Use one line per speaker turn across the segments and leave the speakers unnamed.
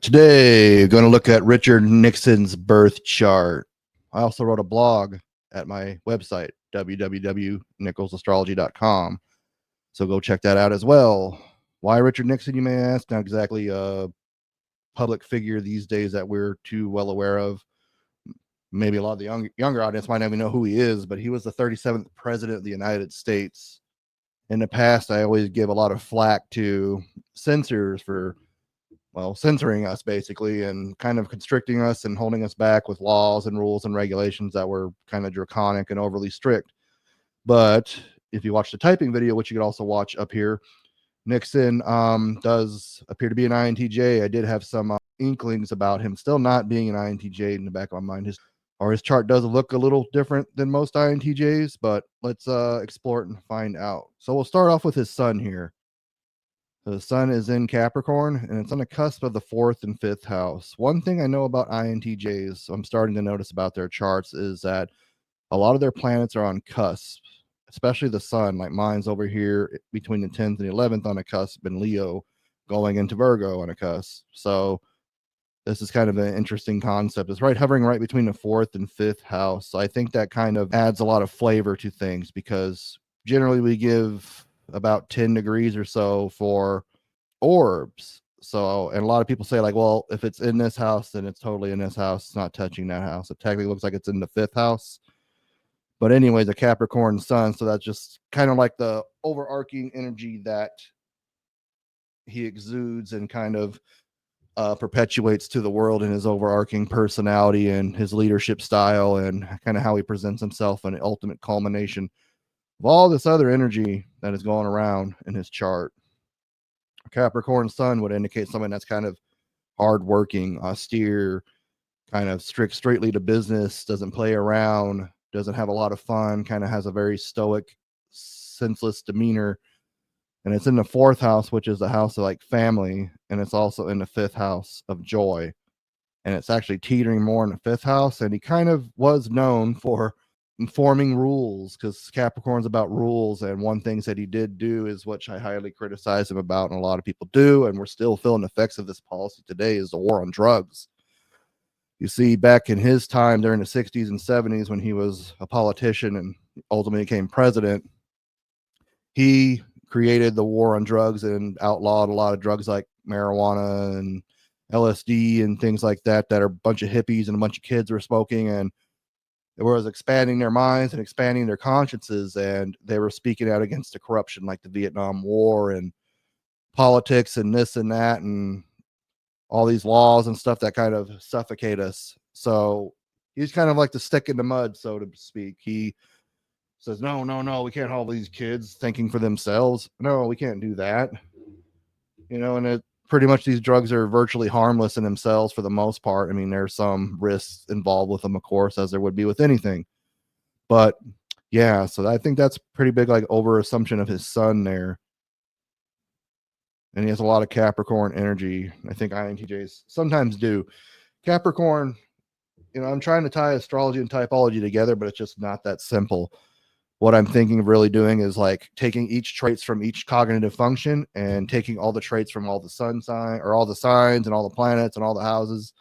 Today, going to look at Richard Nixon's birth chart. I also wrote a blog at my website, www.nicholsastrology.com. So go check that out as well. Why Richard Nixon, you may ask? Not exactly a public figure these days that we're too well aware of. Maybe a lot of the younger audience might not even know who he is, but he was the 37th president of the United States. In the past, I always give a lot of flack to censors for censoring us basically and kind of constricting us and holding us back with laws and rules and regulations that were kind of draconic and overly strict. But if you watch the typing video, which you could also watch up here, Nixon does appear to be an INTJ. I did have some inklings about him still not being an INTJ in the back of my mind. His chart does look a little different than most INTJs, but let's explore it and find out. So we'll start off with his sun here. The sun is in Capricorn, and it's on the cusp of the 4th and 5th house. One thing I know about INTJs, I'm starting to notice about their charts, is that a lot of their planets are on cusp, especially the sun. Like mine's over here between the 10th and the 11th on a cusp, and Leo going into Virgo on a cusp. So this is kind of an interesting concept. It's hovering right between the 4th and 5th house. So I think that kind of adds a lot of flavor to things, because generally we give about 10 degrees or so for orbs. So, and a lot of people say, like, well, if it's in this house, then it's totally in this house. It's not touching that house. It technically looks like it's in the 5th house. But anyways, a Capricorn sun. So that's just kind of like the overarching energy that he exudes and kind of perpetuates to the world in his overarching personality and his leadership style and kind of how he presents himself, and the ultimate culmination of all this other energy that is going around in his chart. A Capricorn sun would indicate someone that's kind of hardworking, austere, kind of straightly to business, doesn't play around, doesn't have a lot of fun, kind of has a very stoic, senseless demeanor. And it's in the 4th house, which is the house of like family, and it's also in the 5th house of joy. And it's actually teetering more in the 5th house. And he kind of was known for informing rules, because Capricorn's about rules. And one thing that he did do is, which I highly criticize him about, and a lot of people do, and we're still feeling the effects of this policy today, is the war on drugs. You see, back in his time during the 60s and 70s, when he was a politician and ultimately became president, he created the war on drugs and outlawed a lot of drugs like marijuana and LSD and things like that are a bunch of hippies and a bunch of kids were smoking, and it was expanding their minds and expanding their consciences, and they were speaking out against the corruption like the Vietnam War and politics and this and that and all these laws and stuff that kind of suffocate us. So he's kind of like the stick in the mud, so to speak. He says, no, we can't hold these kids thinking for themselves. No, we can't do that. And it pretty much, these drugs are virtually harmless in themselves for the most part. I mean, there's some risks involved with them, of course, as there would be with anything. But yeah, so I think that's pretty big, like, over assumption of his sun there. And he has a lot of Capricorn energy. I think INTJs sometimes do. Capricorn, I'm trying to tie astrology and typology together, but it's just not that simple. What I'm thinking of really doing is like taking each traits from each cognitive function and taking all the traits from all the sun sign, or all the signs and all the planets and all the houses,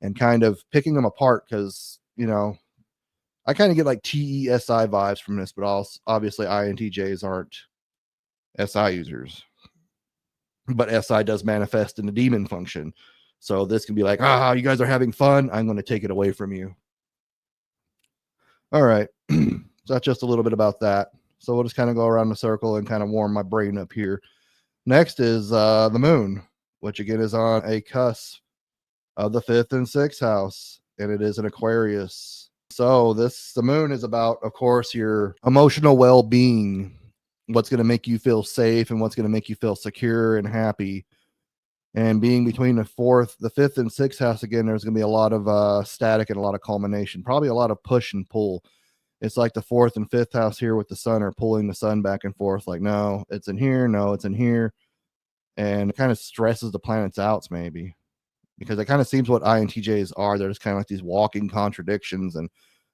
and kind of picking them apart, because I kind of get like TESI vibes from this, but also obviously INTJs aren't SI users, but SI does manifest in the demon function. So this can be like, you guys are having fun, I'm going to take it away from you. All right. So that's just a little bit about that. So we'll just kind of go around the circle and kind of warm my brain up here. Next is the moon, which again is on a cusp of the 5th and 6th house, and it is an Aquarius. So the moon is about, of course, your emotional well-being, what's going to make you feel safe and what's going to make you feel secure and happy. And being between the 5th and 6th house, again, there's going to be a lot of static and a lot of culmination, probably a lot of push and pull. It's like the 4th and 5th house here with the sun are pulling the sun back and forth. Like, no, it's in here. No, it's in here. And it kind of stresses the planets out, maybe, because it kind of seems what INTJs are. They're just kind of like these walking contradictions and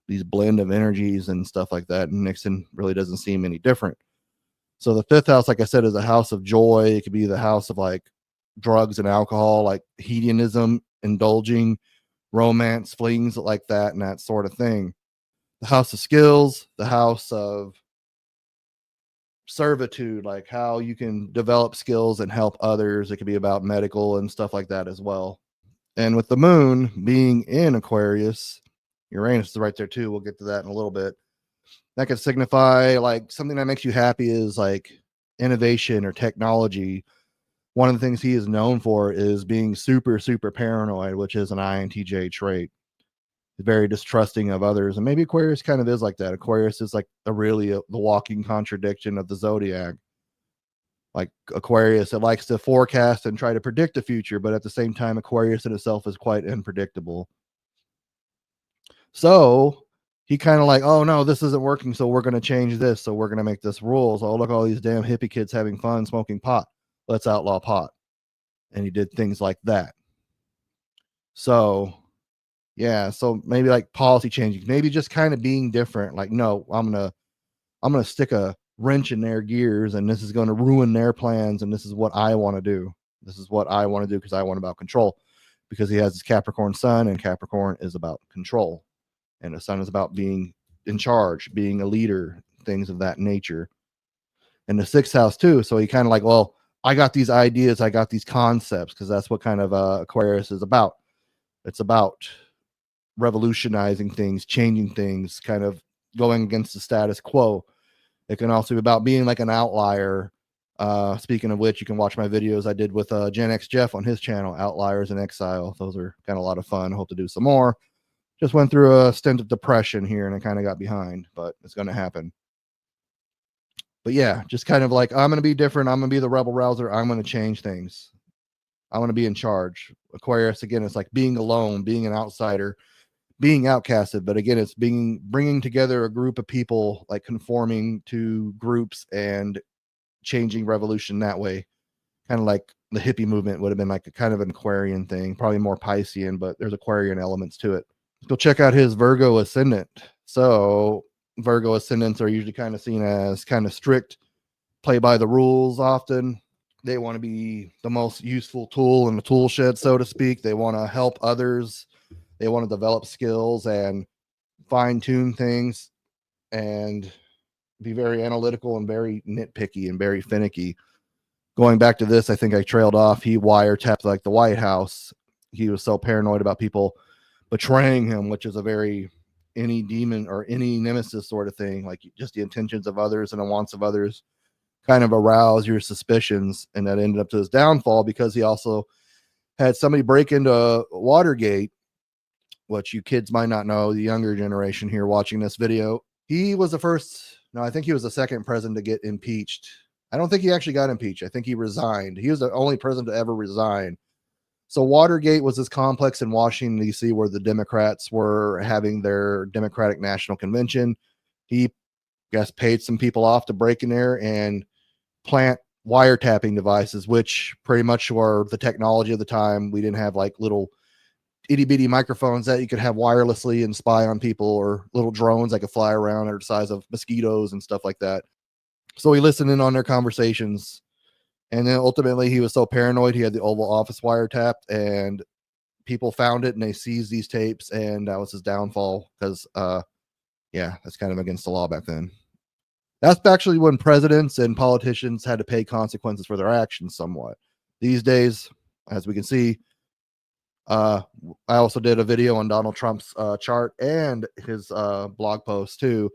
these blend of energies and stuff like that. And Nixon really doesn't seem any different. So the 5th house, like I said, is a house of joy. It could be the house of like drugs and alcohol, like hedonism, indulging, romance, flings like that, and that sort of thing. The house of skills, the house of servitude, like how you can develop skills and help others. It could be about medical and stuff like that as well. And with the moon being in Aquarius, Uranus is right there too. We'll get to that in a little bit. That could signify like something that makes you happy is like innovation or technology. One of the things he is known for is being super, super paranoid, which is an INTJ trait. Very distrusting of others. And maybe Aquarius kind of is like that. Aquarius is like the walking contradiction of the zodiac. Like Aquarius, it likes to forecast and try to predict the future, but at the same time, Aquarius in itself is quite unpredictable. So he kind of like, oh no, this isn't working, so we're going to change this. So we're going to make this rules. Oh, look, all these damn hippie kids having fun smoking pot. Let's outlaw pot. And he did things like that. So yeah, so maybe like policy changing, maybe just kind of being different. Like, no, I'm gonna stick a wrench in their gears, and this is going to ruin their plans. And this is what I want to do. This is what I want to do because I want about control. Because he has his Capricorn sun, and Capricorn is about control, and the sun is about being in charge, being a leader, things of that nature. And the sixth house too. So he kind of like, well, I got these ideas, I got these concepts, because that's what kind of Aquarius is about. It's about revolutionizing things, changing things, kind of going against the status quo. It can also be about being like an outlier. Speaking of which, you can watch my videos I did with Gen X Jeff on his channel, Outliers in Exile. Those are kind of a lot of fun. Hope to do some more. Just went through a stint of depression here and I kind of got behind, but it's going to happen. But yeah, just kind of like, I'm going to be different. I'm going to be the rebel rouser. I'm going to change things. I want to be in charge. Aquarius, again, it's like being alone, being an outsider, being outcasted. But again, it's bringing together a group of people, like conforming to groups and changing revolution that way. Kind of like the hippie movement would have been like a kind of an Aquarian thing, probably more Piscean, but there's Aquarian elements to it. Let's go check out his Virgo ascendant. So Virgo ascendants are usually kind of seen as kind of strict, play by the rules often. They want to be the most useful tool in the tool shed, so to speak. They want to help others. They want to develop skills and fine tune things and be very analytical and very nitpicky and very finicky. Going back to this, I think I trailed off. He wiretapped like the White House. He was so paranoid about people betraying him, which is a very any demon or any nemesis sort of thing. Like just the intentions of others and the wants of others kind of arouse your suspicions. And that ended up to his downfall because he also had somebody break into Watergate, which you kids might not know, the younger generation here watching this video. He was the first, no, I think he was the second president to get impeached. I don't think he actually got impeached. I think he resigned. He was the only president to ever resign. So Watergate was this complex in Washington, D.C., where the Democrats were having their Democratic National Convention. He, I guess, paid some people off to break in there and plant wiretapping devices, which pretty much were the technology of the time. We didn't have like little itty bitty microphones that you could have wirelessly and spy on people, or little drones that could fly around or the size of mosquitoes and stuff like that. So he listened in on their conversations. And then ultimately he was so paranoid, he had the Oval Office wiretapped, and people found it and they seized these tapes, and that was his downfall because, yeah, that's kind of against the law back then. That's actually when presidents and politicians had to pay consequences for their actions somewhat. These days, as we can see, I also did a video on Donald Trump's chart and his blog post too,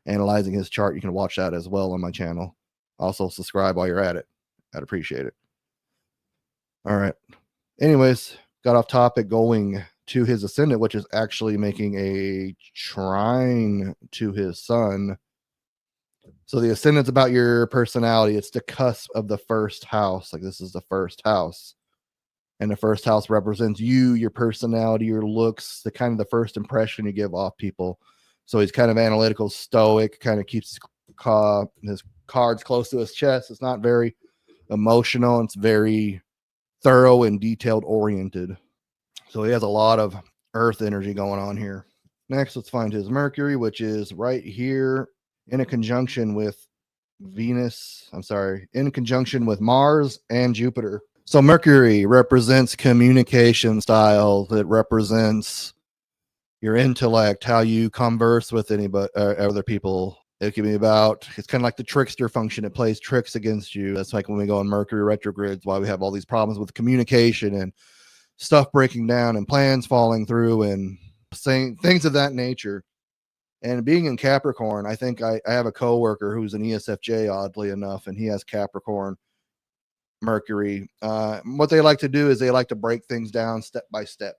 analyzing his chart. You can watch that as well on my channel. Also subscribe while you're at it. I'd appreciate it. All right. Anyways, got off topic going to his ascendant, which is actually making a trine to his sun. So the ascendant's about your personality. It's the cusp of the first house. Like this is the first house. And the first house represents you, your personality, your looks, the kind of the first impression you give off people. So he's kind of analytical, stoic, kind of keeps his cards close to his chest. It's not very emotional. It's very thorough and detailed oriented. So he has a lot of earth energy going on here. Next, let's find his Mercury, which is right here in a conjunction with Venus. I'm sorry, in conjunction with Mars and Jupiter. So Mercury represents communication styles. It represents your intellect, how you converse with anybody, other people. It can be about, it's kind of like the trickster function. It plays tricks against you. That's like when we go on Mercury retrogrades, why we have all these problems with communication and stuff breaking down and plans falling through and saying things of that nature. And being in Capricorn, I think I have a coworker who's an ESFJ, oddly enough, and he has Capricorn Mercury. What they like to do is they like to break things down step by step.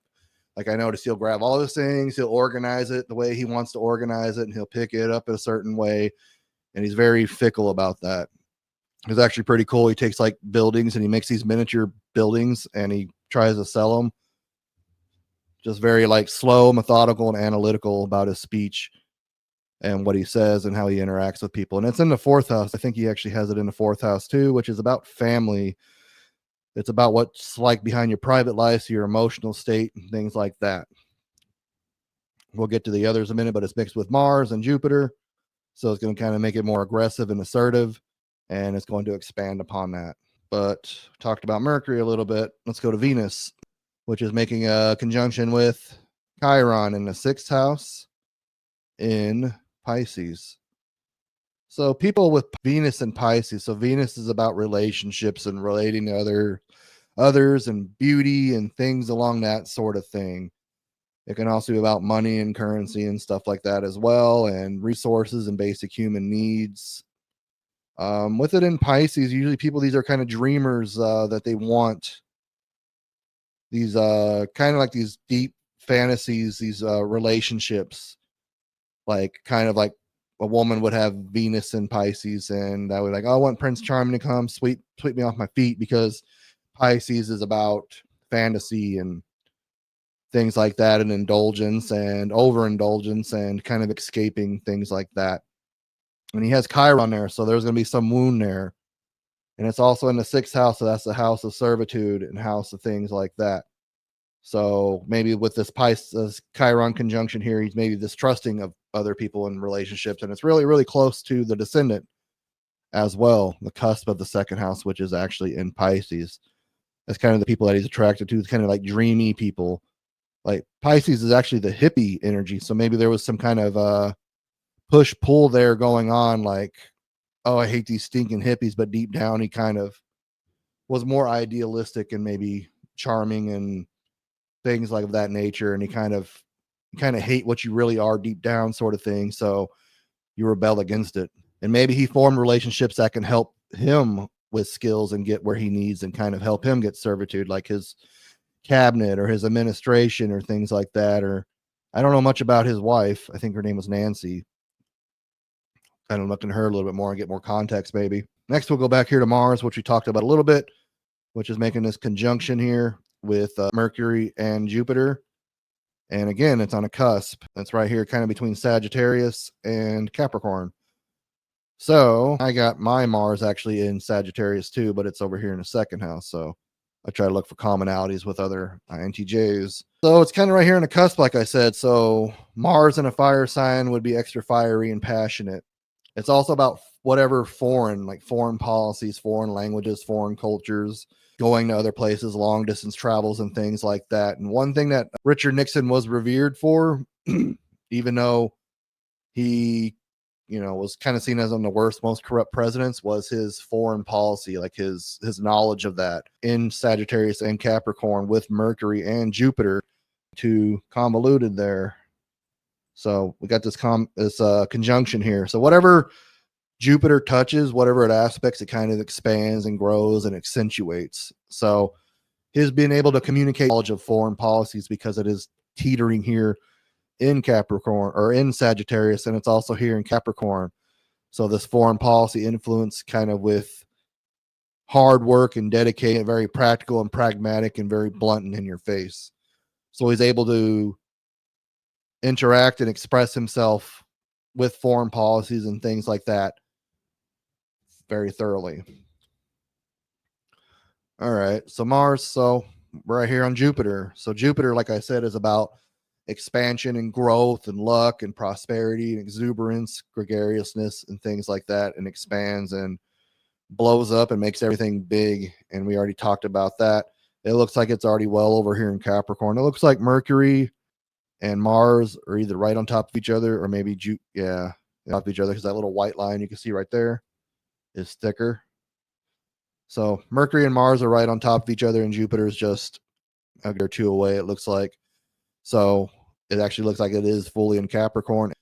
Like I notice he'll grab all those things, he'll organize it the way he wants to organize it, and he'll pick it up in a certain way. And he's very fickle about that. It's actually pretty cool. He takes like buildings and he makes these miniature buildings and he tries to sell them. Just very like slow, methodical, and analytical about his speech and what he says and how he interacts with people. And it's in the fourth house. I think he actually has it in the fourth house too, which is about family. It's about what's like behind your private life, your emotional state, and things like that. We'll get to the others in a minute, but it's mixed with Mars and Jupiter. So it's going to kind of make it more aggressive and assertive, and it's going to expand upon that. But talked about Mercury a little bit. Let's go to Venus, which is making a conjunction with Chiron in the sixth house in Pisces. So people with Venus and Pisces, so Venus is about relationships and relating to others and beauty and things along that sort of thing. It can also be about money and currency and stuff like that as well, and resources and basic human needs. With it in Pisces, usually people, these are kind of dreamers that they want these kind of like these deep fantasies, these relationships, like kind of like a woman would have Venus in Pisces, and I would like, oh, I want Prince Charming to come sweep me off my feet, because Pisces is about fantasy and things like that, and indulgence and overindulgence and kind of escaping things like that. And he has Chiron there, so there's going to be some wound there. And it's also in the sixth house, so that's the house of servitude and house of things like that. So maybe with this Pisces Chiron conjunction here, he's maybe distrusting of other people in relationships, and it's really, really close to the descendant as well, the cusp of the second house, which is actually in Pisces. That's kind of the people that he's attracted to. It's kind of like dreamy people. Like Pisces is actually the hippie energy, so maybe there was some kind of push pull there going on, like, oh, I hate these stinking hippies, but deep down he kind of was more idealistic and maybe charming and things like that nature, and he kind of hate what you really are deep down, sort of thing, so you rebel against it. And maybe he formed relationships that can help him with skills and get where he needs and kind of help him get servitude, like his cabinet or his administration or things like that. Or I don't know much about his wife. I think her name was Nancy. Kind of look into her a little bit more and get more context, maybe. Next, we'll go back here to Mars, which we talked about a little bit, which is making this conjunction here with Mercury and Jupiter. And again, it's on a cusp. That's right here, kind of between Sagittarius and Capricorn. So I got my Mars actually in Sagittarius too, but it's over here in the second house. So I try to look for commonalities with other INTJs. So it's kind of right here in the cusp, like I said. So Mars in a fire sign would be extra fiery and passionate. It's also about whatever foreign, like foreign policies, foreign languages, foreign cultures, going to other places, long distance travels and things like that. And one thing that Richard Nixon was revered for, even though he, was kind of seen as one of the worst, most corrupt presidents, was his foreign policy, like his knowledge of that in Sagittarius and Capricorn with Mercury and Jupiter, too convoluted there. So we got this conjunction here. So whatever Jupiter touches, whatever it aspects, it kind of expands and grows and accentuates. So his being able to communicate knowledge of foreign policies, because it is teetering here in Capricorn or in Sagittarius, and it's also here in Capricorn. So this foreign policy influence kind of with hard work and dedicated, very practical and pragmatic and very blunt and in your face. So he's able to interact and express himself with foreign policies and things like that very thoroughly. All right, so Mars, so right here on Jupiter. So Jupiter, like I said, is about expansion and growth and luck and prosperity and exuberance, gregariousness and things like that, and expands and blows up and makes everything big. And we already talked about that. It looks like it's already well over here in Capricorn. It looks like Mercury and Mars are either right on top of each other or maybe on top of each other, because that little white line you can see right there is thicker. So Mercury and Mars are right on top of each other, and Jupiter is just a year or two away, it looks like. So it actually looks like it is fully in Capricorn.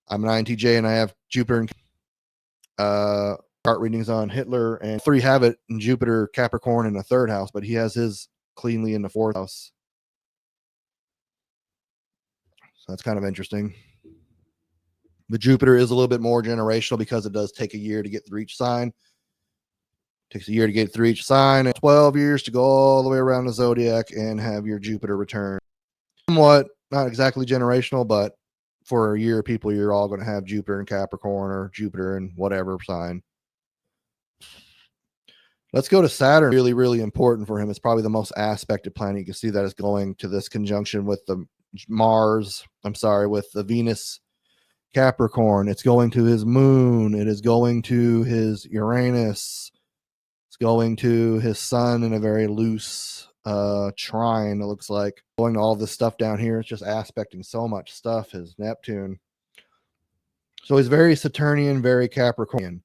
I'm an INTJ and I have Jupiter and chart readings on Hitler, and 3 have it in Jupiter, Capricorn in the 3rd house, but he has his cleanly in the 4th house. So that's kind of interesting. The Jupiter is a little bit more generational because it does take a year to get through each sign. It takes a year to get through each sign, and 12 years to go all the way around the zodiac and have your Jupiter return. Somewhat not exactly generational, but for a year, people, you're all going to have Jupiter in Capricorn or Jupiter in whatever sign. Let's go to Saturn. Really, really important for him. It's probably the most aspected planet. You can see that is going to this conjunction with the with the Venus Capricorn. It's going to his moon. It is going to his Uranus. It's going to his sun in a very loose trine, it looks like. Going to all this stuff down here. It's just aspecting so much stuff. His Neptune. So he's very Saturnian, very Capricornian.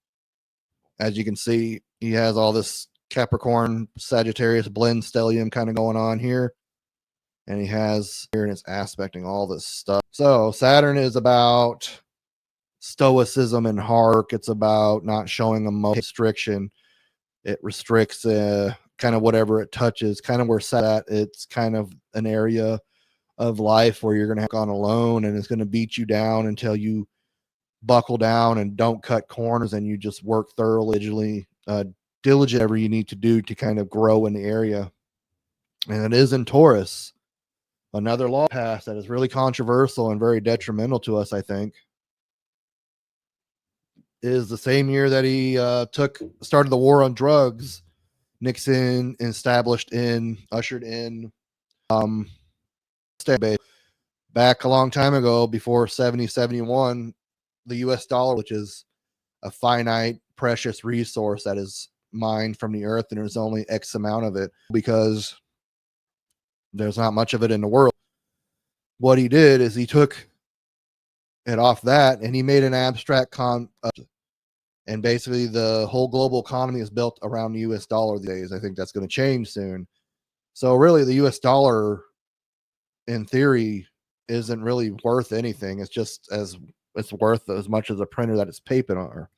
As you can see, he has all this Capricorn, Sagittarius blend stellium kind of going on here. And he has here, and it's aspecting all this stuff. So Saturn is about stoicism and hard. It's about not showing emotion, restriction. It restricts kind of whatever it touches, kind of where Saturn at. It's kind of an area of life where you're going to have gone alone, and it's going to beat you down until you buckle down and don't cut corners, and you just work thoroughly, diligent, whatever you need to do to kind of grow in the area. And it is in Taurus, another law passed that is really controversial and very detrimental to us, I think. Is the same year that he started the war on drugs. Nixon ushered in back a long time ago, before 71, the US dollar, which is a finite, precious resource that is mined from the earth, and there's only X amount of it because there's not much of it in the world. What he did is he took it off that and he made an abstract and basically the whole global economy is built around the US dollar these days. I think that's going to change soon. So really the US dollar in theory isn't really worth anything. It's just it's worth as much as a printer that it's paper on.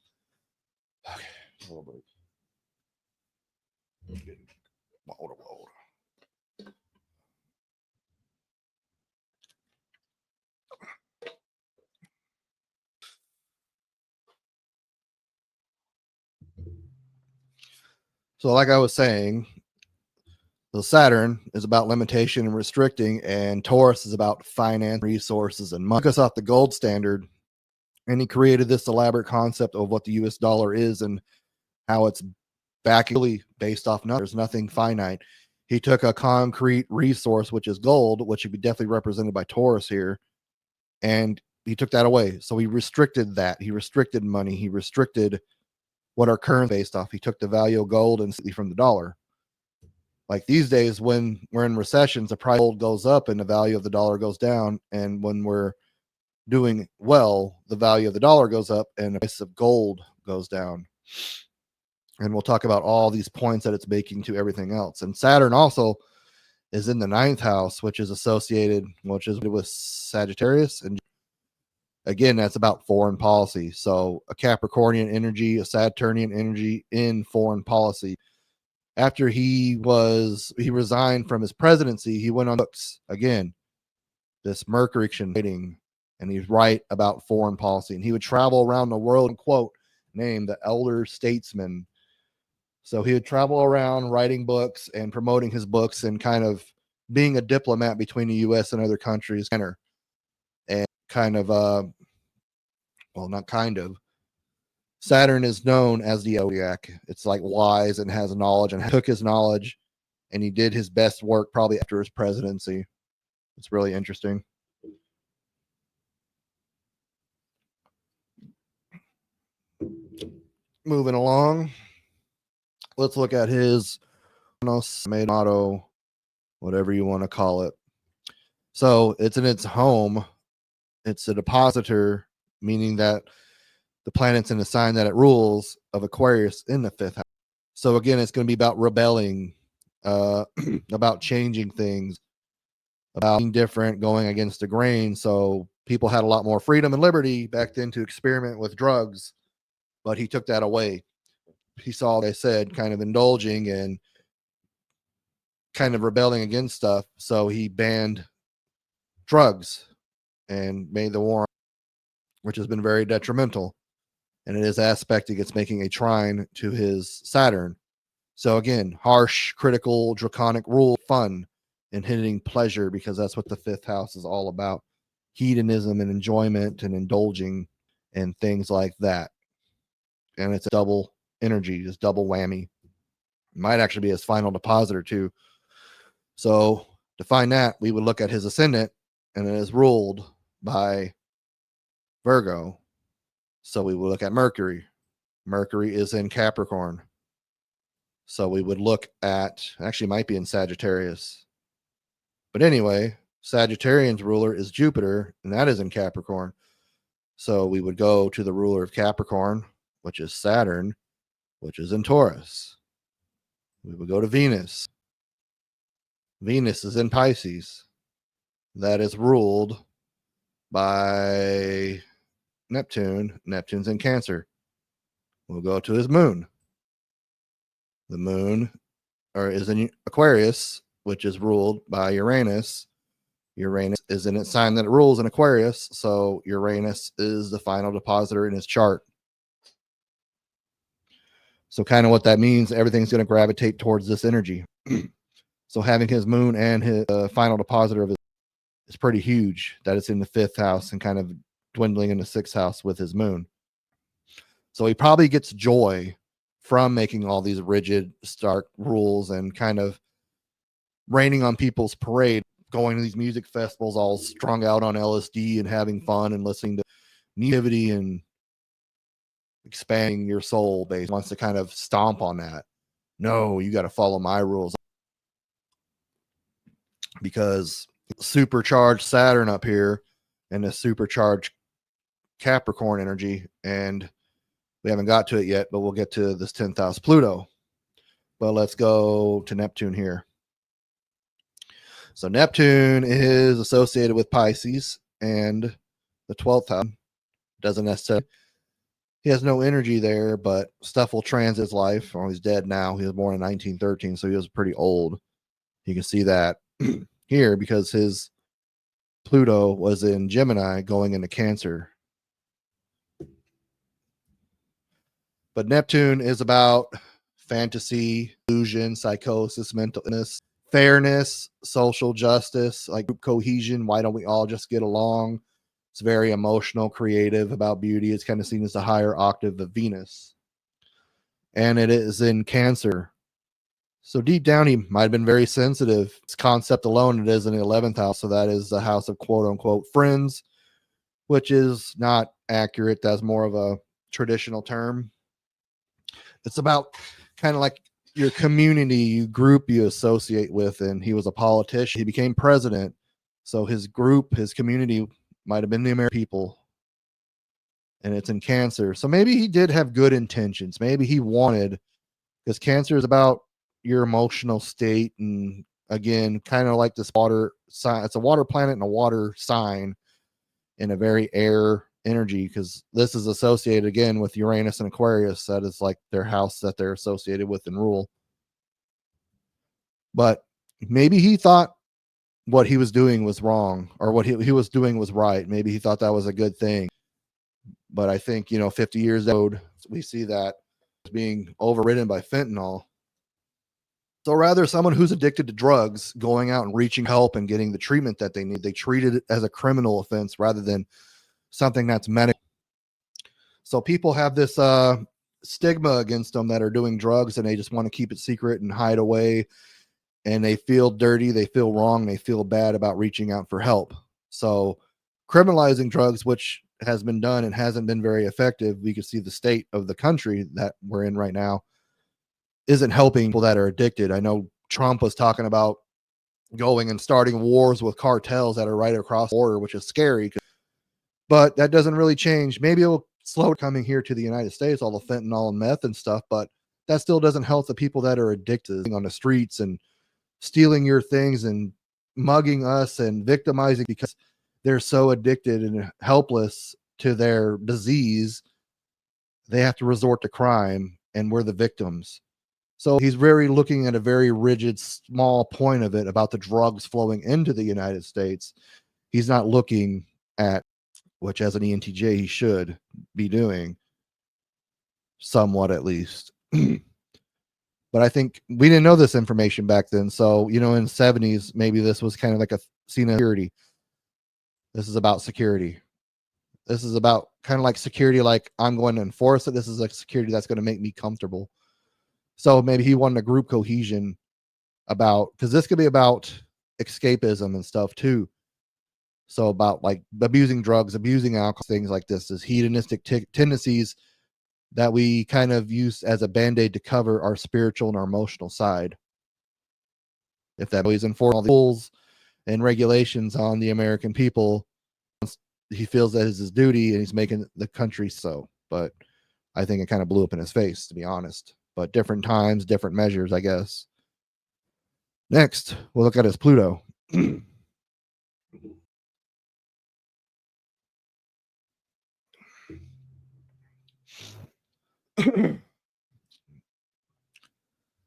Okay, a little bit. So like I was saying, the Saturn is about limitation and restricting, and Taurus is about finance, resources, and money. Took us off the gold standard, and he created this elaborate concept of what the US dollar is and how it's really based off nothing. There's nothing finite. He took a concrete resource, which is gold, which would be definitely represented by Taurus here, and he took that away. So he restricted that. He restricted money. He restricted what our currency based off. He took the value of gold and from the dollar. Like these days, when we're in recessions, the price of gold goes up and the value of the dollar goes down. And when we're doing well, the value of the dollar goes up and the price of gold goes down. And we'll talk about all these points that it's making to everything else. And Saturn also is in the 9th house, which is associated, with Sagittarius. And again, that's about foreign policy. So a Capricornian energy, a Saturnian energy in foreign policy. After he resigned from his presidency, he went on books again, this Mercury rating, and he's right about foreign policy. And he would travel around the world, quote, named the elder statesman. So he would travel around writing books and promoting his books and kind of being a diplomat between the US and other countries. And kind of, not kind of. Saturn is known as the zodiac. It's like wise and has knowledge, and took his knowledge and he did his best work probably after his presidency. It's really interesting. Moving along. let's look at his motto, whatever you want to call it. So it's in its home. It's a depositor, meaning that the planet's in a sign that it rules of Aquarius in the 5th house. So again, it's going to be about rebelling, about changing things, about being different, going against the grain. So people had a lot more freedom and liberty back then to experiment with drugs, but he took that away. He saw, like I said, kind of indulging and kind of rebelling against stuff. So he banned drugs and made the war, which has been very detrimental. And in his aspect, it's making a trine to his Saturn. So again, harsh, critical, draconic rule, fun, and hitting pleasure, because that's what the 5th house is all about. Hedonism and enjoyment and indulging and things like that. And it's a double energy, just double whammy. It might actually be his final depositor too. So to find that, we would look at his ascendant, and it is ruled by Virgo. So we would look at Mercury. Mercury is in Capricorn. So we would look at, actually might be in Sagittarius. But anyway, Sagittarian's ruler is Jupiter, and that is in Capricorn. So we would go to the ruler of Capricorn, which is Saturn, which is in Taurus. We would go to Venus. Venus is in Pisces. That is ruled by Neptune. Neptune's in Cancer. We'll go to his moon. The moon is in Aquarius, which is ruled by Uranus. Uranus is in its sign that it rules in Aquarius, so Uranus is the final depositor in his chart. So kind of what that means, everything's going to gravitate towards this energy. So having his moon and his final depositor of it is pretty huge, that it's in the 5th house and kind of dwindling in the 6th house with his moon. So he probably gets joy from making all these rigid, stark rules and kind of raining on people's parade, going to these music festivals all strung out on LSD and having fun and listening to negativity and expanding your soul base. Wants to kind of stomp on that. No, you got to follow my rules, because supercharged Saturn up here and the supercharged Capricorn energy, and we haven't got to it yet, but we'll get to this 10th house Pluto. But let's go to Neptune here. So Neptune is associated with Pisces, and the 12th house doesn't necessarily, he has no energy there, but stuff will transit his life. Oh, he's dead now. He was born in 1913, so he was pretty old. You can see that here because his Pluto was in Gemini going into Cancer. But Neptune is about fantasy, illusion, psychosis, mental illness, fairness, social justice, like group cohesion. Why don't we all just get along? It's very emotional, creative, about beauty. It's kind of seen as a higher octave of Venus. And it is in Cancer. So deep down, he might have been very sensitive. Its concept alone, it is in the 11th house. So that is the house of quote unquote friends, which is not accurate. That's more of a traditional term. It's about kind of like your community, you group you associate with. And he was a politician. He became president. So his group, his community might have been the American people. And it's in Cancer. So maybe he did have good intentions. Maybe he wanted, because Cancer is about your emotional state. And again, kind of like this water sign. It's a water planet and a water sign in a very air energy, because this is associated again with Uranus and Aquarius. That is like their house that they're associated with and rule. But maybe he thought what he was doing was wrong, or what he was doing was right. Maybe he thought that was a good thing. But I think, 50 years old, we see that being overridden by fentanyl. So rather, someone who's addicted to drugs going out and reaching help and getting the treatment that they need, they treat it as a criminal offense rather than something that's medical. So people have this stigma against them that are doing drugs, and they just want to keep it secret and hide away. And they feel dirty, they feel wrong, they feel bad about reaching out for help. So criminalizing drugs, which has been done and hasn't been very effective, we can see the state of the country that we're in right now, isn't helping people that are addicted. I know Trump was talking about going and starting wars with cartels that are right across the border, which is scary, but that doesn't really change. Maybe it'll slow coming here to the United States, all the fentanyl and meth and stuff, but that still doesn't help the people that are addicted on the streets and stealing your things and mugging us and victimizing because they're so addicted and helpless to their disease. They have to resort to crime, and we're the victims. So he's very looking at a very rigid, small point of it about the drugs flowing into the United States. He's not looking at, which as an ENTJ he should be doing, somewhat at least. But I think we didn't know this information back then. So, in the 70s, maybe this was kind of like a scene of security. This is about security. This is about kind of like security, like I'm going to enforce it. This is like security that's going to make me comfortable. So maybe he wanted a group cohesion about, because this could be about escapism and stuff too. So about like abusing drugs, abusing alcohol, things like this, is hedonistic tendencies that we kind of use as a band-aid to cover our spiritual and our emotional side. If that always enforce all the rules and regulations on the American people, he feels that is his duty, and he's making the country so. But I think it kind of blew up in his face, to be honest. But different times, different measures, I guess. Next, we'll look at his Pluto.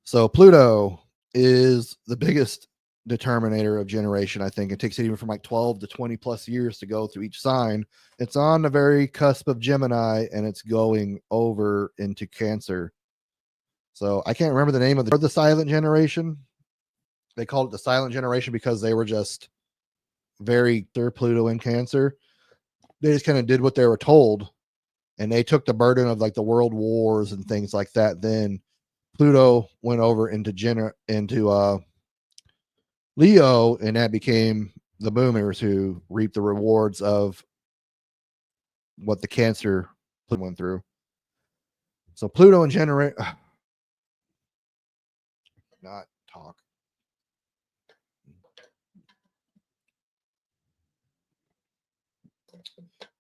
So Pluto is the biggest determinator of generation. I think it takes it even from like 12 to 20 plus years to go through each sign. It's on the very cusp of Gemini, and it's going over into Cancer. So I can't remember the name of the silent generation. They called it the silent generation because they were just their Pluto in Cancer. They just kind of did what they were told, and they took the burden of like the world wars and things like that. Then Pluto went over into Leo, and that became the boomers who reaped the rewards of what the Cancer went through. So Pluto and not talk.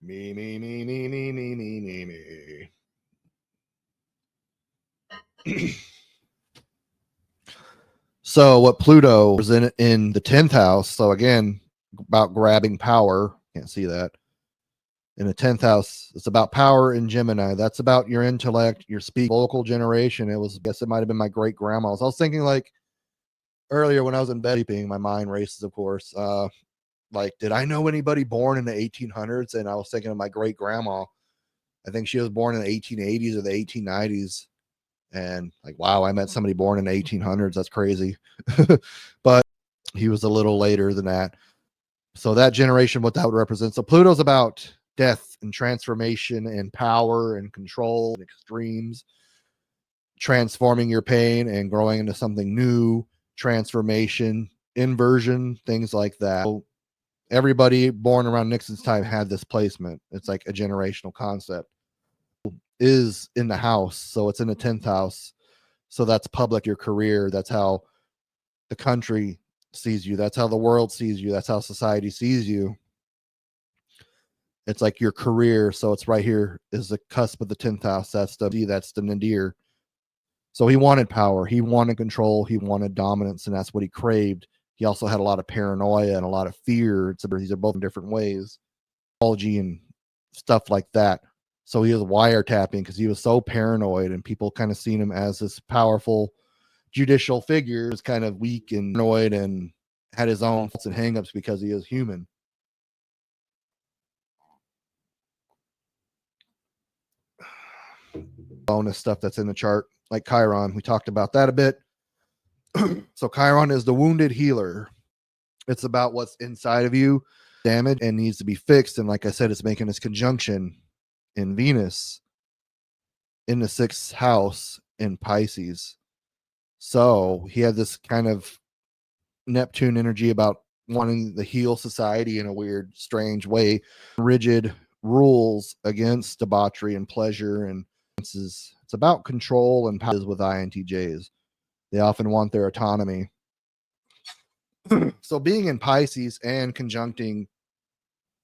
Me. So what Pluto was in the 10th house. So again, about grabbing power. Can't see that. In the 10th house, it's about power in Gemini. That's about your intellect, your vocal generation. I guess it might have been my great grandma's. I was thinking like earlier when I was in bed sleeping, my mind races, of course. Like, did I know anybody born in the 1800s? And I was thinking of my great grandma. I think she was born in the 1880s or the 1890s. And like, wow, I met somebody born in the 1800s. That's crazy. But he was a little later than that. So that generation, what that would represent. So Pluto's about death and transformation and power and control and extremes, transforming your pain and growing into something new, transformation, inversion, things like that. So everybody born around Nixon's time had this placement. It's like a generational concept. Is in the house, so it's in the 10th house. So that's public, your career. That's how the country sees you. That's how the world sees you. That's how society sees you. It's like your career. So it's right here is the cusp of the 10th house. That's the nadir. So he wanted power. He wanted control. He wanted dominance, and that's what he craved. He also had a lot of paranoia and a lot of fear. These are both in different ways. Psychology and stuff like that. So he was wiretapping because he was so paranoid, and people kind of seen him as this powerful judicial figure. Was kind of weak and paranoid and had his own faults and hangups because he is human. Bonus stuff that's in the chart, like Chiron. We talked about that a bit. So Chiron is the wounded healer. It's about what's inside of you, damaged and needs to be fixed. And like I said, it's making this conjunction in Venus in the 6th house in Pisces. So he had this kind of Neptune energy about wanting to heal society in a weird, strange way. Rigid rules against debauchery and pleasure, and it's It's about control and power with INTJs. They often want their autonomy. So being in Pisces and conjuncting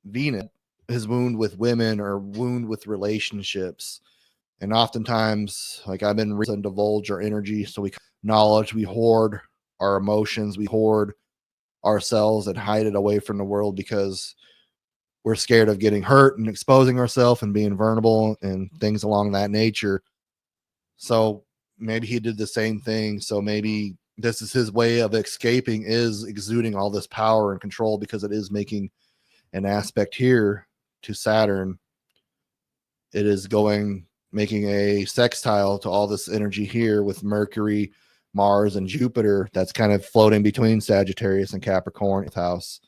Venus, his wound with women or wound with relationships. And oftentimes, like I've been reason to divulge our energy. So we knowledge, we hoard our emotions, we hoard ourselves and hide it away from the world because we're scared of getting hurt and exposing ourselves and being vulnerable and things along that nature. So maybe he did the same thing. So maybe this is his way of escaping, is exuding all this power and control, because it is making an aspect here to Saturn. It is making a sextile to all this energy here with Mercury, Mars, and Jupiter. That's kind of floating between Sagittarius and Capricorn house.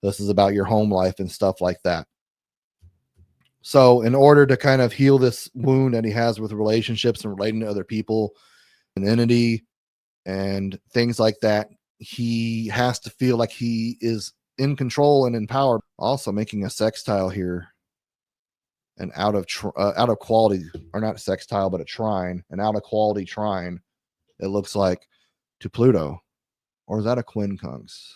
This is about your home life and stuff like that. So in order to kind of heal this wound that he has with relationships and relating to other people and entity and things like that, he has to feel like he is in control and in power. Also making a sextile here, an out of quality, or not a sextile, but a trine, an out of quality trine, it looks like, to Pluto. Or is that a quincunx?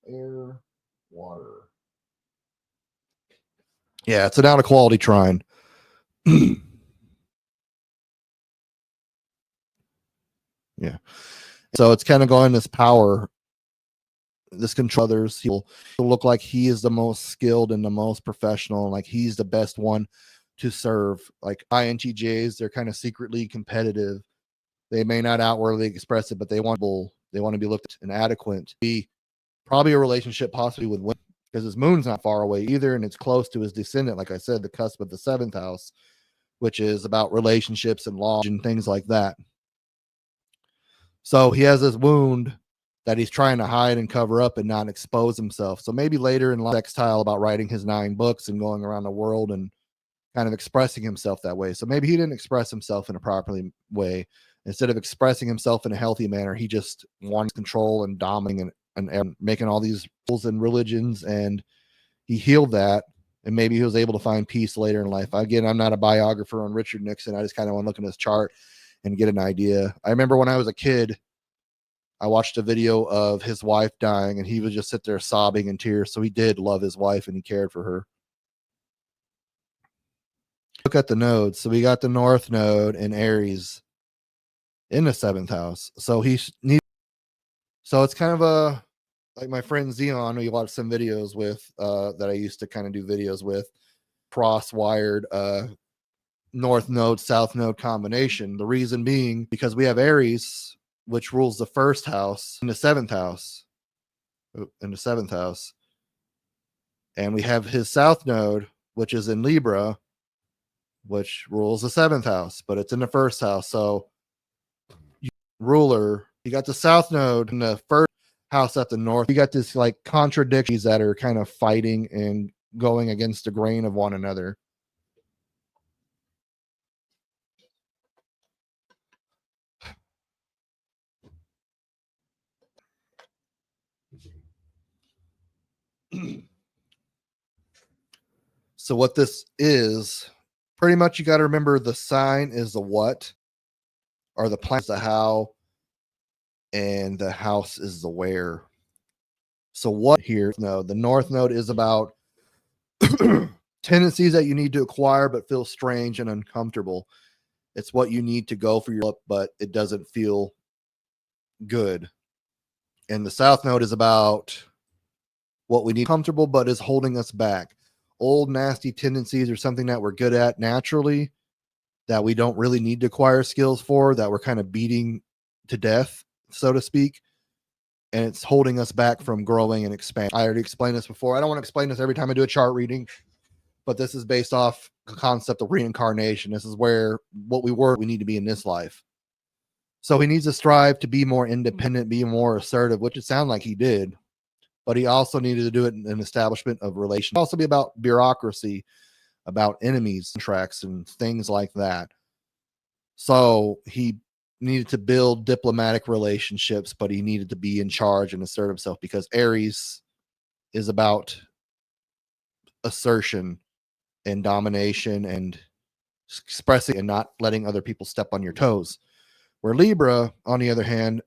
Air, water. Yeah, it's an out of quality trine. Yeah. So it's kind of going this power, this control others. He'll look like he is the most skilled and the most professional, and like he's the best one to serve. Like INTJs, they're kind of secretly competitive. They may not outwardly express it, but they want to be looked at inadequate. Be probably a relationship possibly with women, because his moon's not far away either, and it's close to his descendant, like I said, the cusp of the 7th house, which is about relationships and law and things like that. So he has this wound that he's trying to hide and cover up and not expose himself. So maybe later in life, sextile about writing his 9 books and going around the world and kind of expressing himself that way. So maybe he didn't express himself in a properly way. Instead of expressing himself in a healthy manner, he just wants control and dominating and making all these rules and religions, and he healed that. And maybe he was able to find peace later in life. Again, I'm not a biographer on Richard Nixon. I just kind of want to look at his chart and get an idea. I remember when I was a kid, I watched a video of his wife dying, and he would just sit there sobbing in tears. So he did love his wife and he cared for her. Look at the nodes. So we got the North Node in Aries in the 7th house. So so it's kind of a, like my friend Zion, who you watch some videos with, that I used to kind of do videos with, cross-wired North Node, South Node combination. The reason being because we have Aries, which rules the 1st house in the 7th house. And we have his South Node, which is in Libra, which rules the 7th house, but it's in the 1st house. So ruler, you got the South Node in the 1st house at the north. You got this like contradictions that are kind of fighting and going against the grain of one another. So what this is, pretty much you got to remember the sign is the what, or the plan is the how, and the house is the where. So what here? No, the North Node is about tendencies that you need to acquire but feel strange and uncomfortable. It's what you need to go for your look, but it doesn't feel good. And the South Node is about what we need comfortable but is holding us back. Old nasty tendencies or something that we're good at naturally that we don't really need to acquire skills for, that we're kind of beating to death, so to speak. And it's holding us back from growing and expanding. I already explained this before. I don't want to explain this every time I do a chart reading, but this is based off the concept of reincarnation. This is where what we need to be in this life. So he needs to strive to be more independent, be more assertive, which it sounded like he did. But he also needed to do it in an establishment of relations. Also be about bureaucracy, about enemies, contracts, and things like that. So he needed to build diplomatic relationships, but he needed to be in charge and assert himself, because Aries is about assertion and domination and expressing and not letting other people step on your toes. Where Libra, on the other hand,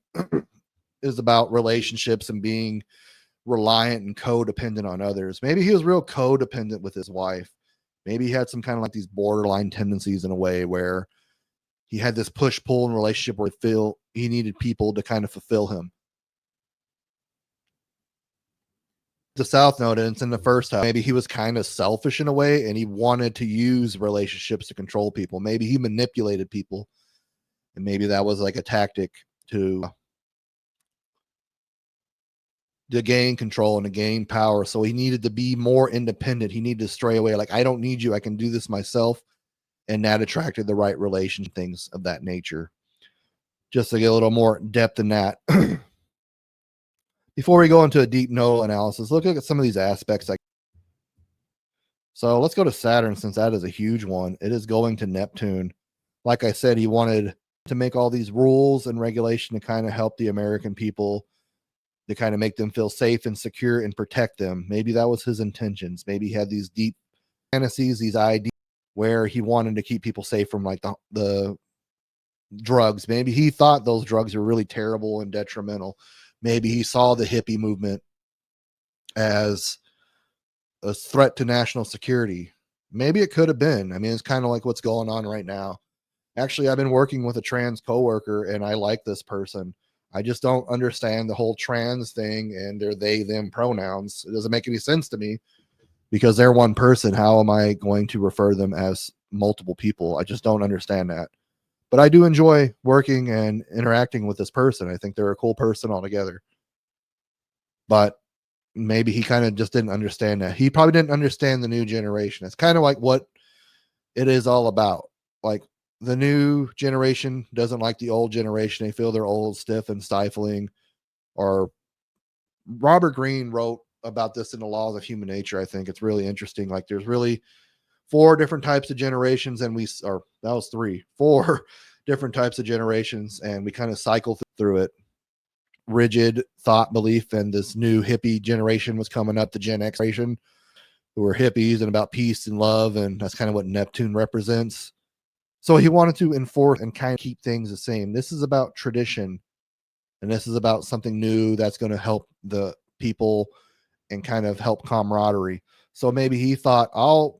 is about relationships and being reliant and codependent on others. Maybe he was real codependent with his wife. Maybe he had some kind of like these borderline tendencies in a way where he had this push-pull in relationship where he needed people to kind of fulfill him. The South Node, and it's in the first house. Maybe he was kind of selfish in a way, and he wanted to use relationships to control people. Maybe he manipulated people, and maybe that was like a tactic to gain control and to gain power. So he needed to be more independent. He needed to stray away. Like, I don't need you. I can do this myself. And that attracted the right relation, things of that nature. Just to get a little more depth in that. Before we go into a deep nodal analysis, look at some of these aspects. So let's go to Saturn, since that is a huge one. It is going to Neptune. Like I said, he wanted to make all these rules and regulation to kind of help the American people, to kind of make them feel safe and secure and protect them. Maybe that was his intentions. Maybe he had these deep fantasies, these ideas where he wanted to keep people safe from like the drugs. Maybe he thought those drugs were really terrible and detrimental. Maybe he saw the hippie movement as a threat to national security. Maybe it could have been. I mean, it's kind of like what's going on right now. Actually, I've been working with a trans coworker, and I like this person. I just don't understand the whole trans thing and their they them pronouns. It doesn't make any sense to me, because they're one person. How am I going to refer them as multiple people? I just don't understand that. But I do enjoy working and interacting with this person. I think they're a cool person altogether. But maybe he kind of just didn't understand that. He probably didn't understand the new generation. It's kind of like what it is all about. Like, the new generation doesn't like the old generation. They feel they're old, stiff, and stifling. Or Robert Greene wrote about this in The Laws of Human Nature. I think it's really interesting. Like, there's really 4 different types of generations, and that was 4 different types of generations, and we kind of cycle through it. Rigid thought belief, and this new hippie generation was coming up, the Gen X generation, who were hippies and about peace and love, and that's kind of what Neptune represents. So he wanted to enforce and kind of keep things the same. This is about tradition, and this is about something new that's going to help the people and kind of help camaraderie. So maybe he thought, I'll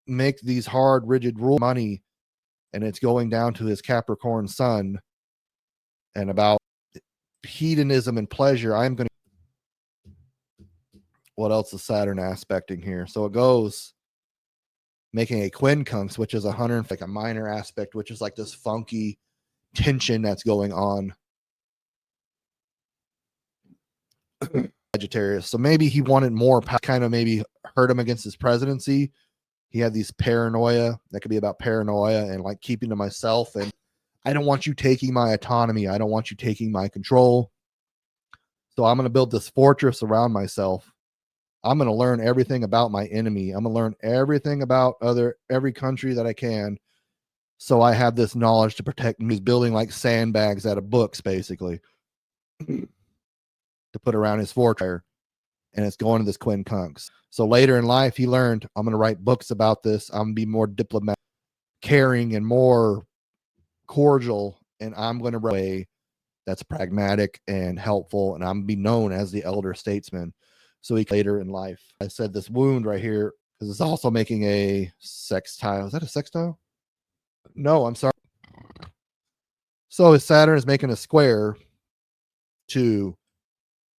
make these hard, rigid rules money, and it's going down to his Capricorn sun, and about hedonism and pleasure. I'm going to, what else is Saturn aspecting here? So it goes making a quincunx, which is 100, like a minor aspect, which is like this funky tension that's going on. Sagittarius. So maybe he wanted more power, kind of maybe hurt him against his presidency. He had these paranoia that could be about paranoia and like keeping to myself. And I don't want you taking my autonomy. I don't want you taking my control. So I'm going to build this fortress around myself. I'm going to learn everything about my enemy. I'm going to learn everything about every country that I can. So I have this knowledge to protect me. He's building like sandbags out of books, basically, to put around his fortress. And it's going to this quincunx. So later in life, he learned, I'm going to write books about this. I'm going to be more diplomatic, caring, and more cordial. And I'm going to write a way that's pragmatic and helpful. And I'm going to be known as the elder statesman. So he later in life, I said this wound right here, because it's also making a sextile. Is that a sextile? No, I'm sorry. So his Saturn is making a square to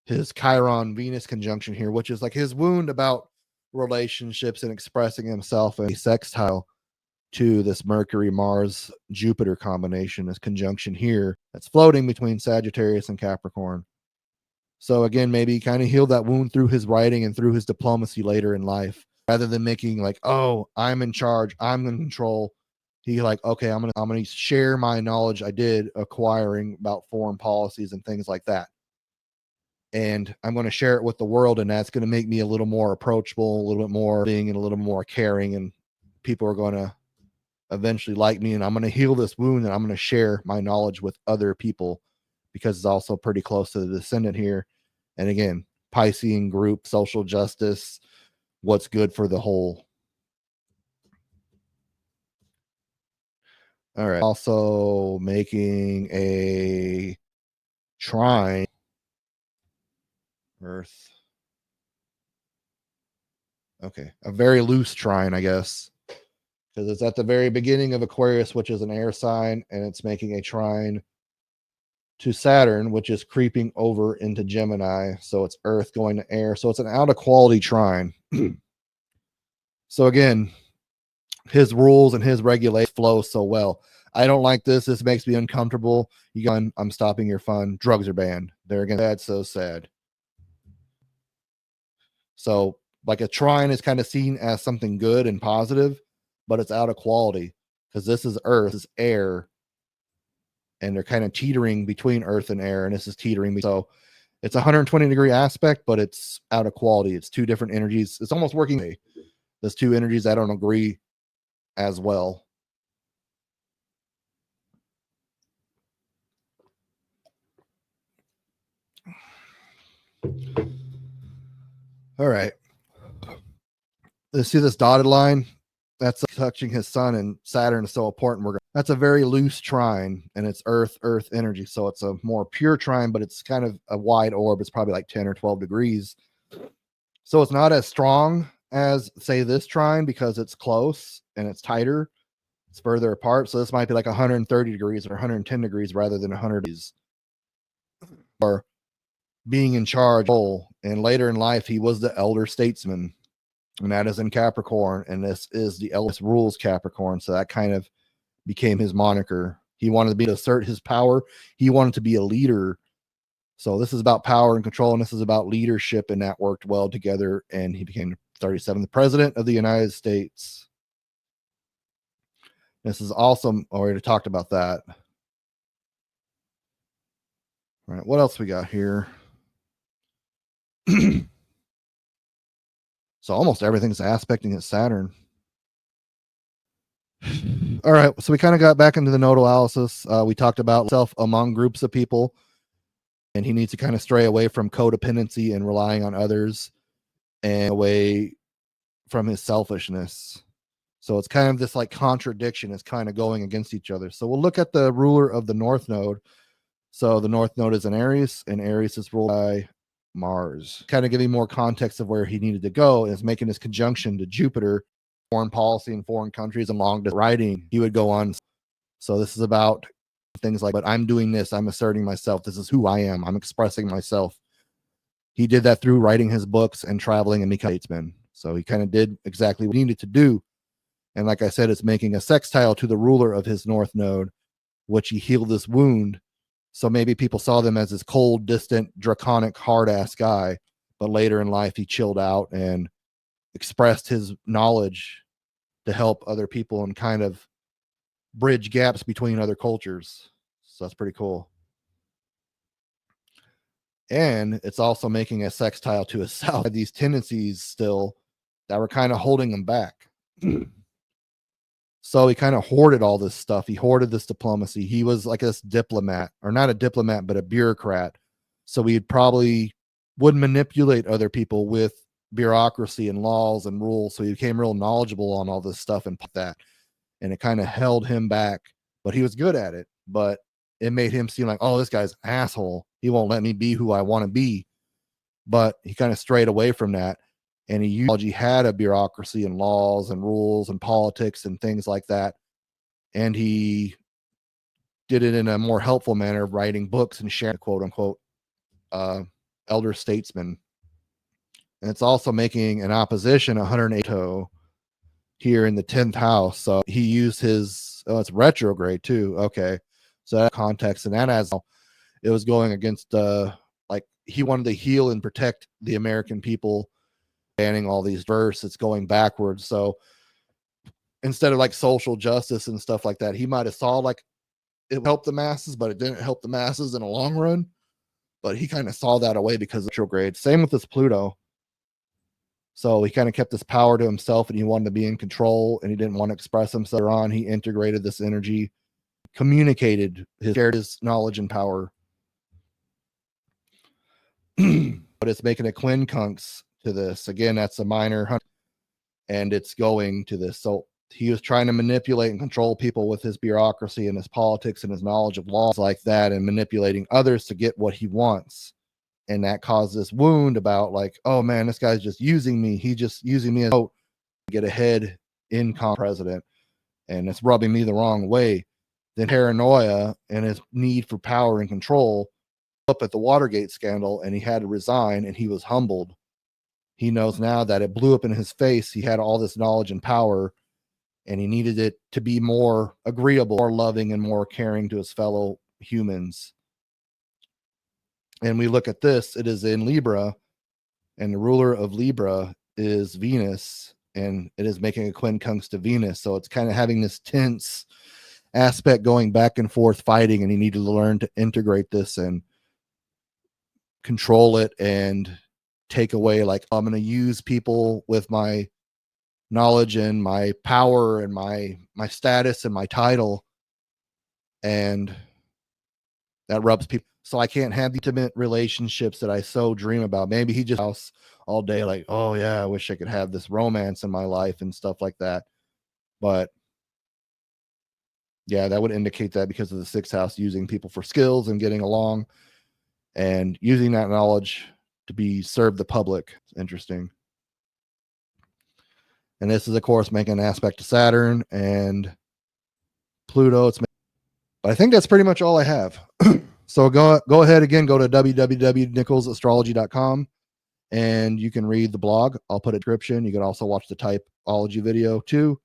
his Chiron Venus conjunction here, which is like his wound about relationships and expressing himself, and a sextile to this Mercury Mars Jupiter combination, this conjunction here that's floating between Sagittarius and Capricorn. So again, maybe he kind of healed that wound through his writing and through his diplomacy later in life, rather than making like, oh, I'm in charge, I'm in control. He like, okay, I'm gonna share my knowledge I did acquiring about foreign policies and things like that, and I'm going to share it with the world, and that's going to make me a little more approachable, a little bit more being, and a little more caring, and people are going to eventually like me, and I'm going to heal this wound, and I'm going to share my knowledge with other people, because it's also pretty close to the descendant here. And again, Piscean group, social justice, what's good for the whole. All right. Also making a trine, Earth. Okay. A very loose trine, I guess, because it's at the very beginning of Aquarius, which is an air sign, and it's making a trine to Saturn, which is creeping over into Gemini. So it's Earth going to air. So it's an out of quality trine. So again, his rules and his regulations flow so well. I don't like this. This makes me uncomfortable. You go, I'm stopping your fun. Drugs are banned. They're again sad, so sad. So like a trine is kind of seen as something good and positive, but it's out of quality because this is Earth, this is air, and they're kind of teetering between Earth and air, and this is teetering. So it's a 120-degree aspect, but it's out of quality. It's two different energies. It's almost working. There's two energies that don't agree as well. All right. Let's see this dotted line. That's touching his sun, and Saturn is so important. That's a very loose trine, and it's Earth energy. So it's a more pure trine, but it's kind of a wide orb. It's probably like 10 or 12 degrees. So it's not as strong as, say, this trine because it's close and it's tighter. It's further apart. So this might be like 130 degrees or 110 degrees rather than 100 degrees. Or being in charge. And later in life, he was the elder statesman, and that is in Capricorn. And this is the eldest rules Capricorn. So that kind of became his moniker. He wanted to be to assert his power. He wanted to be a leader. So this is about power and control, and this is about leadership, and that worked well together. And he became 37th president of the United States. This is awesome. I already talked about that. All right, what else we got here? So almost everything's aspecting at Saturn. All right, so we kind of got back into the nodal analysis. We talked about self among groups of people, and he needs to kind of stray away from codependency and relying on others, and away from his selfishness. So it's kind of this like contradiction. It's kind of going against each other. So we'll look at the ruler of the North Node. So the North Node is in Aries, and Aries is ruled by Mars. Kind of giving more context of where he needed to go is making his conjunction to Jupiter, foreign policy in foreign countries, and long writing. He would go on. So this is about things like, but I'm doing this. I'm asserting myself. This is who I am. I'm expressing myself. He did that through writing his books and traveling and becoming a statesman. So he kind of did exactly what he needed to do. And like I said, it's making a sextile to the ruler of his North Node, which he healed this wound. So maybe people saw them as this cold, distant, draconic, hard-ass guy. But later in life, he chilled out and expressed his knowledge to help other people and kind of bridge gaps between other cultures. So that's pretty cool. And it's also making a sextile to himself. These tendencies still that were kind of holding him back. So he kind of hoarded all this stuff. He hoarded this diplomacy. He was like this diplomat, or not a diplomat, but a bureaucrat. So he probably would manipulate other people with bureaucracy and laws and rules. So he became real knowledgeable on all this stuff and that. And it kind of held him back, but he was good at it. But it made him seem like, oh, this guy's an asshole. He won't let me be who I want to be. But he kind of strayed away from that. And he had a bureaucracy and laws and rules and politics and things like that. And he did it in a more helpful manner of writing books and sharing, quote unquote, elder statesman. And it's also making an opposition 108 here in the 10th house. So he used his, it's retrograde too. Okay. So that context, and that as it was going against, like he wanted to heal and protect the American people, banning all these verse. It's going backwards. So instead of like social justice and stuff like that, he might have saw like it helped the masses, but it didn't help the masses in a long run. But he kind of saw that away because of retrograde. Same with this Pluto. So he kind of kept this power to himself, and he wanted to be in control, and he didn't want to express himself. Later on, he integrated this energy, communicated shared his knowledge and power. But it's making a quincunx to this. Again, that's a minor, and it's going to this. So he was trying to manipulate and control people with his bureaucracy and his politics and his knowledge of laws like that, and manipulating others to get what he wants. And that caused this wound about like, oh man, this guy's just using me. He's just using me as to get ahead in president, and it's rubbing me the wrong way. Then paranoia and his need for power and control up at the Watergate scandal, and he had to resign, and he was humbled. He knows now that it blew up in his face. He had all this knowledge and power, and he needed it to be more agreeable, more loving, and more caring to his fellow humans. And we look at this, it is in Libra, and the ruler of Libra is Venus, and it is making a quincunx to Venus. So it's kind of having this tense aspect going back and forth fighting, and he needed to learn to integrate this and control it and take away, like, I'm going to use people with my knowledge and my power and my status and my title, and that rubs people. So I can't have the intimate relationships that I so dream about. Maybe he just house all day like, oh yeah, I wish I could have this romance in my life and stuff like that. But yeah, that would indicate that because of the sixth house, using people for skills and getting along and using that knowledge to be served the public. It's interesting. And this is, of course, making an aspect to Saturn and Pluto. But I think that's pretty much all I have. So go ahead again, go to www.nicholsastrology.com, and you can read the blog. I'll put a description. You can also watch the typology video too.